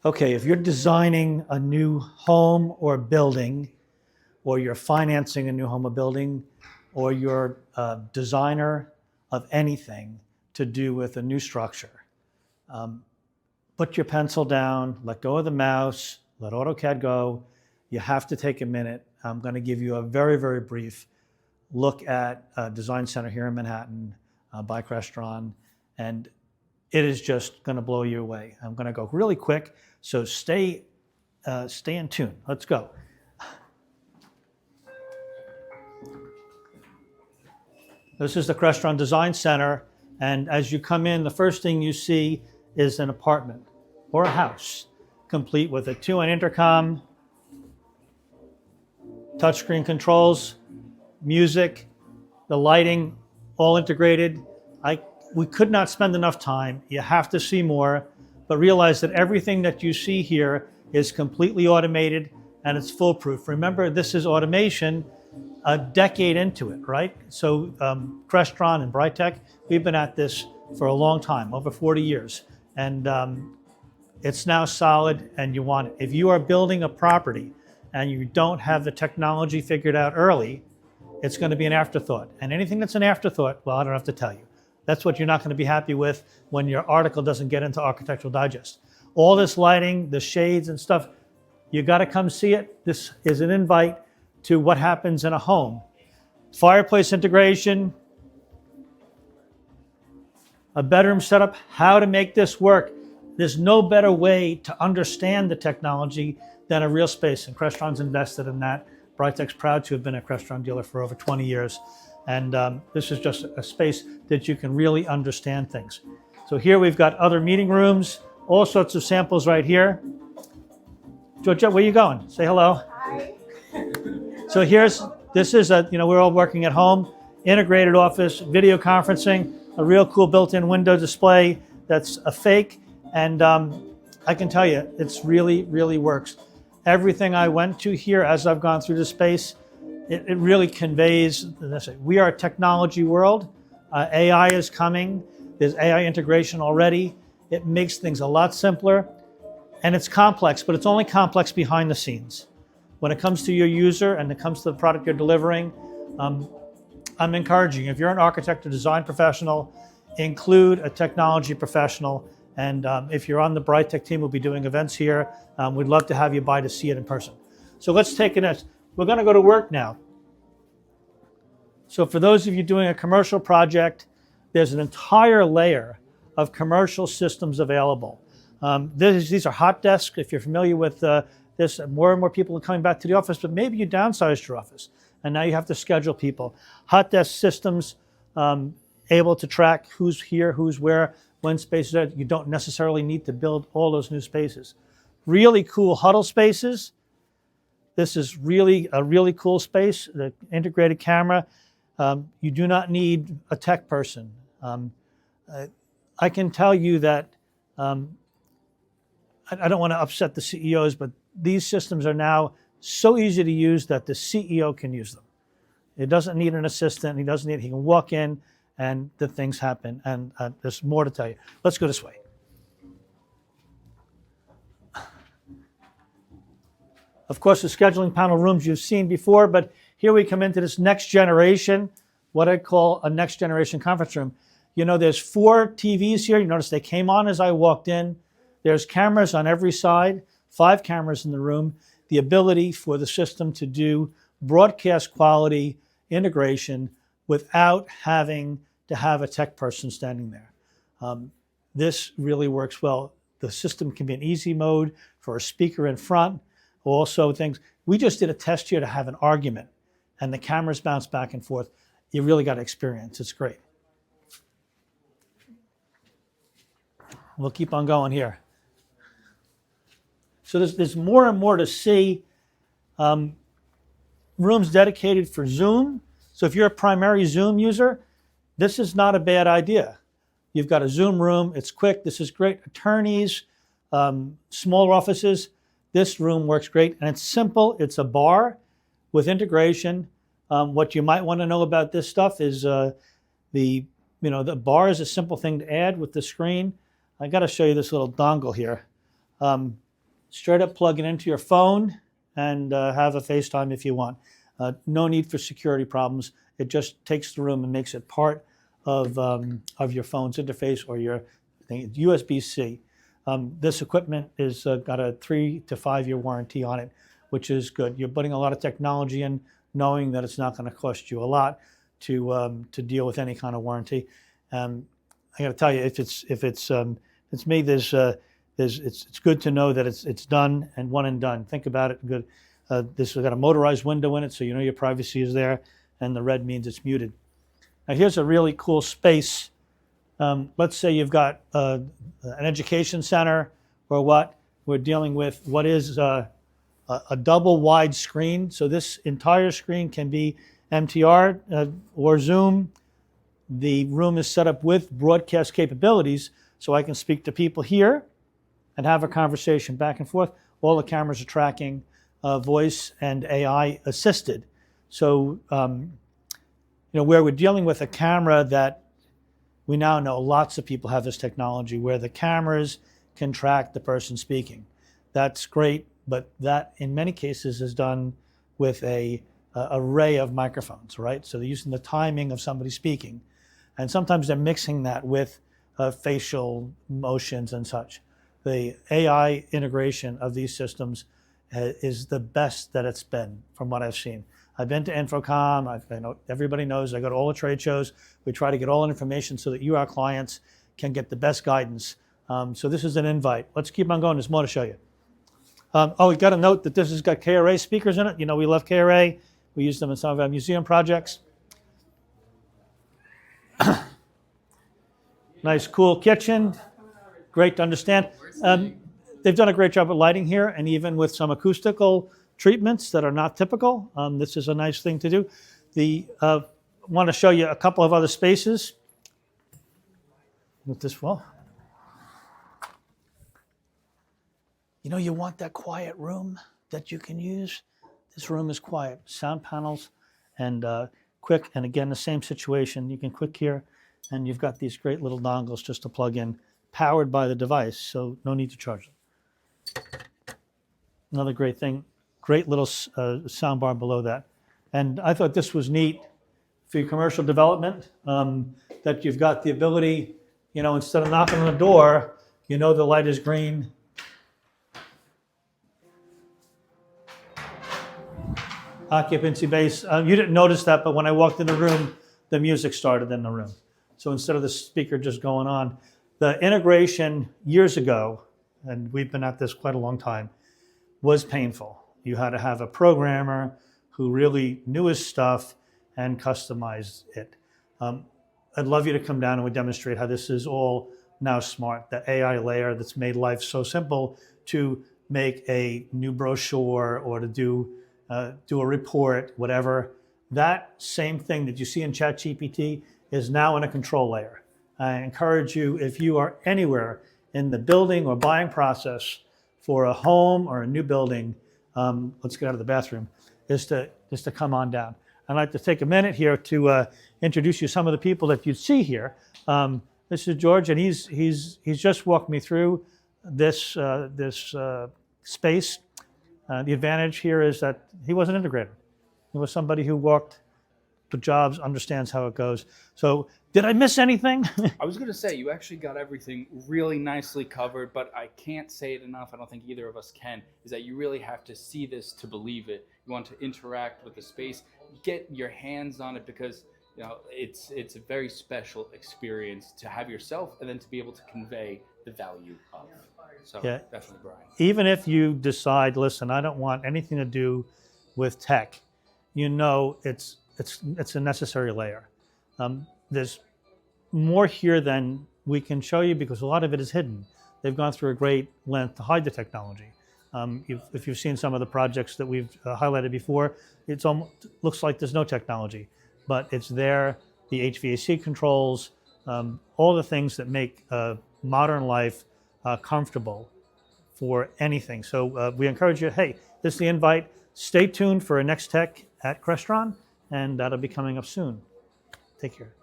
Okay, if you're designing a new home or building, or you're financing a new home or building, or you're a designer of anything to do with a new structure, put your pencil down, let go of the mouse, let AutoCAD go. You have to take a minute. I'm going to give you a very, very brief look at Design Center here in Manhattan by Crestron, and it is just going to blow you away. I'm going to go really quick, so stay in tune. Let's go. This is the Crestron Design Center, and as you come in, the first thing you see is an apartment or a house, complete with a 2-in intercom, touchscreen controls, music, the lighting, all integrated. We could not spend enough time. You have to see more, but realize that everything that you see here is completely automated and it's foolproof. Remember, this is automation a decade into it, right? So Crestron and Bri-Tech, we've been at this for a long time, over 40 years. And it's now solid and you want it. If you are building a property and you don't have the technology figured out early, it's going to be an afterthought. And anything that's an afterthought, well, I don't have to tell you. That's what you're not going to be happy with when your article doesn't get into Architectural Digest. All this lighting, the shades and stuff, you got to come see it. This is an invite to what happens in a home. Fireplace integration, a bedroom setup, how to make this work. There's no better way to understand the technology than a real space, and Crestron's invested in that. Bri-Tech's proud to have been a Crestron dealer for over 20 years. And this is just a space that you can really understand things. So here we've got other meeting rooms, all sorts of samples right here. Georgette, where are you going? Say hello. Hi. So this is we're all working at home, integrated office, video conferencing, a real cool built-in window display that's a fake. And I can tell you, it's really, really works. Everything I went to here as I've gone through the space, it really conveys this. We are a technology world. AI is coming. There's AI integration already. It makes things a lot simpler. And it's complex, but it's only complex behind the scenes. When it comes to your user and it comes to the product you're delivering, I'm encouraging, if you're an architect or design professional, include a technology professional. And if you're on the Bri-Tech team, we'll be doing events here. We'd love to have you by to see it in person. So let's take it. We're going to go to work now. So for those of you doing a commercial project, there's an entire layer of commercial systems available. These are hot desks. If you're familiar with this, more and more people are coming back to the office, but maybe you downsized your office and now you have to schedule people. Hot desk systems able to track who's here, who's where, when spaces are. You don't necessarily need to build all those new spaces. Really cool huddle spaces. This is really a really cool space, the integrated camera. You do not need a tech person. I can tell you that I don't want to upset the CEOs, but these systems are now so easy to use that the CEO can use them. It doesn't need an assistant. He can walk in and the things happen. And there's more to tell you. Let's go this way. Of course, the scheduling panel rooms you've seen before, but here we come into this next generation, what I call a next generation conference room. You know, there's 4 TVs here. You notice they came on as I walked in. There's cameras on every side, 5 cameras in the room, the ability for the system to do broadcast quality integration without having to have a tech person standing there. This really works well. The system can be in easy mode for a speaker in front. Also things, we just did a test here to have an argument and the cameras bounce back and forth. You really got to experience. It's great. We'll keep on going here. So there's more and more to see. Rooms dedicated for Zoom. So if you're a primary Zoom user, this is not a bad idea. You've got a Zoom room. It's quick. This is great. Attorneys, smaller offices. This room works great, and it's simple. It's a bar with integration. What you might want to know about this stuff is the bar is a simple thing to add with the screen. I got to show you this little dongle here. straight up plug it into your phone and have a FaceTime if you want. No need for security problems. It just takes the room and makes it part of your phone's interface or your USB-C. This equipment is got a 3 to 5 year warranty on it, which is good. You're putting a lot of technology in, knowing that it's not going to cost you a lot to deal with any kind of warranty. I got to tell you, if it's me, it's good to know that it's done and one and done. Think about it. Good. This has got a motorized window in it, so you know your privacy is there, and the red means it's muted. Now here's a really cool space. Let's say you've got an education center or what. We're dealing with what is a double wide screen. So this entire screen can be MTR or Zoom. The room is set up with broadcast capabilities, so I can speak to people here and have a conversation back and forth. All the cameras are tracking voice and AI assisted. So, where we're dealing with a camera that we now know lots of people have this technology where the cameras can track the person speaking. That's great, but that in many cases is done with a array of microphones, right? So they're using the timing of somebody speaking. And sometimes they're mixing that with facial motions and such. The AI integration of these systems is the best that it's been from what I've seen. I've been to Infocom. I know everybody knows I go to all the trade shows. We try to get all the information so that you, our clients, can get the best guidance. So this is an invite. Let's keep on going. There's more to show you. We got to note that this has got KRA speakers in it. You know, we love KRA. We use them in some of our museum projects. Nice, cool kitchen. Great to understand. They've done a great job at lighting here, and even with some acoustical treatments that are not typical. This is a nice thing to do. Want to show you a couple of other spaces. With this, well, you want that quiet room that you can use. This room is quiet. Sound panels and quick. And again, the same situation. You can click here, and you've got these great little dongles just to plug in, powered by the device, so no need to charge them. Another great thing. Great little sound bar below that. And I thought this was neat for your commercial development, that you've got the ability, instead of knocking on the door, the light is green. Occupancy base. You didn't notice that, but when I walked in the room, the music started in the room. So instead of the speaker just going on, the integration years ago, and we've been at this quite a long time, was painful. You had to have a programmer who really knew his stuff and customized it. I'd love you to come down and we demonstrate how this is all now smart. The AI layer that's made life so simple to make a new brochure or to do a report, whatever. That same thing that you see in ChatGPT is now in a control layer. I encourage you, if you are anywhere in the building or buying process for a home or a new building, let's get out of the bathroom, is to come on down. I'd like to take a minute here to introduce you to some of the people that you'd see here. This is George, and he's just walked me through this space. The advantage here is that he was an integrator. He was somebody who walked the jobs, understands how it goes. So did I miss anything? I was going to say, you actually got everything really nicely covered, but I can't say it enough, I don't think either of us can, is that you really have to see this to believe it. You want to interact with the space, get your hands on it, because it's a very special experience to have yourself and then to be able to convey the value of. So yeah, definitely, Brian. Even if you decide, listen, I don't want anything to do with tech, it's a necessary layer. There's more here than we can show you because a lot of it is hidden. They've gone through a great length to hide the technology. If you've seen some of the projects that we've highlighted before, it looks like there's no technology, but it's there. The HVAC controls, all the things that make modern life comfortable for anything. So we encourage you, hey, this is the invite. Stay tuned for a next tech at Crestron, and that'll be coming up soon. Take care.